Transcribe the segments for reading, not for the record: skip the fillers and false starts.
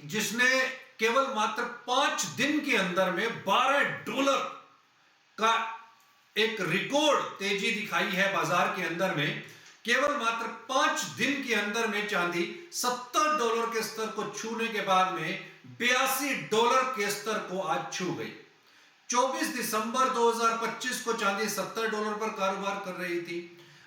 जिसने केवल मात्र 5 दिन के अंदर में $12 का एक रिकॉर्ड तेजी दिखाई है बाजार के अंदर में। केवल मात्र 5 दिन के अंदर में चांदी $70 के स्तर को छूने के बाद में $82 के स्तर को आज छू गई। 24 दिसंबर 2025 को चांदी $70 पर कारोबार कर रही थी।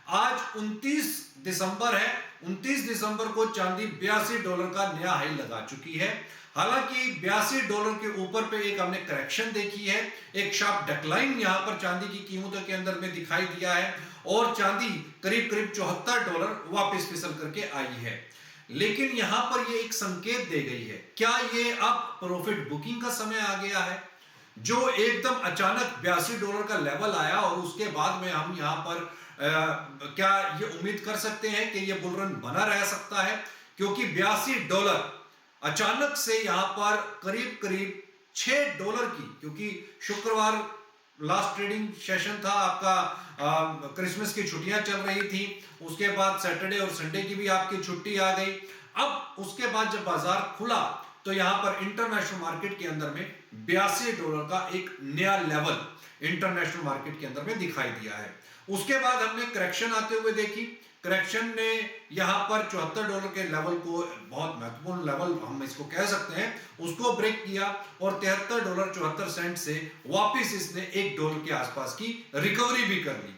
आज 29 दिसंबर है। 29 दिसंबर को चांदी $82 का नया हाई लगा चुकी है। हालांकि $82 के ऊपर पे एक हमने करेक्शन देखी है, एक शार्प डिक्लाइन यहां पर चांदी की कीमतों के अंदर में दिखाई दिया है और चांदी करीब करीब $74 वापस फिसल करके आई है। लेकिन यहां पर ये एक संकेत दे गई है, क्या ये अब प्रॉफिट बुकिंग का समय आ गया है? जो एकदम अचानक $82 का लेवल आया और उसके बाद में हम यहां पर क्या ये उम्मीद कर सकते हैं कि ये बुल रन बना रह सकता है? क्योंकि $82 अचानक से यहां पर करीब करीब $6 की, क्योंकि शुक्रवार लास्ट ट्रेडिंग सेशन था आपका, क्रिसमस की छुट्टियां चल रही थी, उसके बाद सैटरडे और संडे की भी आपकी छुट्टी आ गई। अब उसके बाद जब बाजार खुला तो यहां पर इंटरनेशनल मार्केट के अंदर में $82 का एक नया लेवल इंटरनेशनल मार्केट के अंदर में दिखाई दिया है। उसके बाद हमने करेक्शन आते हुए देखी। करेक्शन ने यहां पर $74 के लेवल को, बहुत महत्वपूर्ण लेवल हम इसको कह सकते हैं, उसको ब्रेक किया और $73.74 से वापस इसने $1 के आसपास की रिकवरी भी कर ली।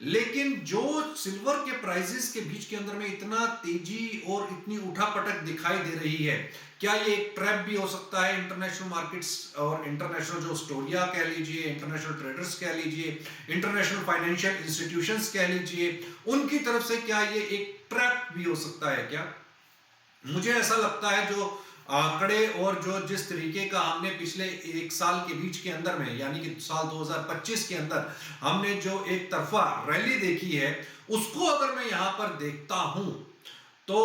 लेकिन जो सिल्वर के प्राइसेस के बीच के अंदर में इतना तेजी और इतनी उठापटक दिखाई दे रही है, क्या ये एक ट्रैप भी हो सकता है इंटरनेशनल मार्केट्स और इंटरनेशनल जो स्टोरिया कह लीजिए, इंटरनेशनल ट्रेडर्स कह लीजिए, इंटरनेशनल फाइनेंशियल इंस्टीट्यूशंस कह लीजिए, उनकी तरफ से क्या ये एक ट्रैप भी हो सकता है क्या? मुझे ऐसा लगता है जो आंकड़े और जो जिस तरीके का हमने पिछले एक साल के बीच के अंदर में, यानी कि साल 2025 के अंदर हमने जो एक तरफा रैली देखी है, उसको अगर मैं यहां पर देखता हूं तो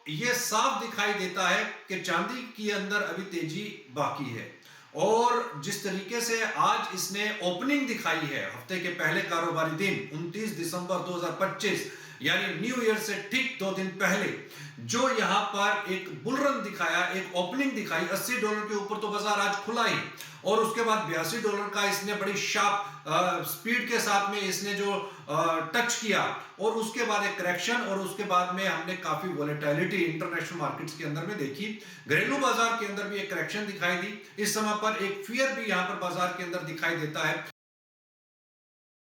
ये साफ दिखाई देता है कि चांदी के अंदर अभी तेजी बाकी है। और जिस तरीके से आज इसने ओपनिंग दिखाई है हफ्ते के पहले कारोबारी दिन 29 दिसंबर 2025, यानी न्यू ईयर से ठीक 2 दिन पहले, जो यहां पर एक बुल रन दिखाया, एक ओपनिंग दिखाई, $80 के ऊपर तो बाजार आज खुला ही, और उसके बाद $82 का इसने बड़ी शार्प स्पीड के साथ में इसने जो टच किया, और उसके बाद एक करेक्शन, और उसके बाद में हमने काफी वोलेटिलिटी इंटरनेशनल मार्केट्स के अंदर में देखी। घरेलू बाजार के अंदर भी एक करेक्शन दिखाई दी। इस समय पर एक फियर भी यहां पर बाजार के अंदर दिखाई देता है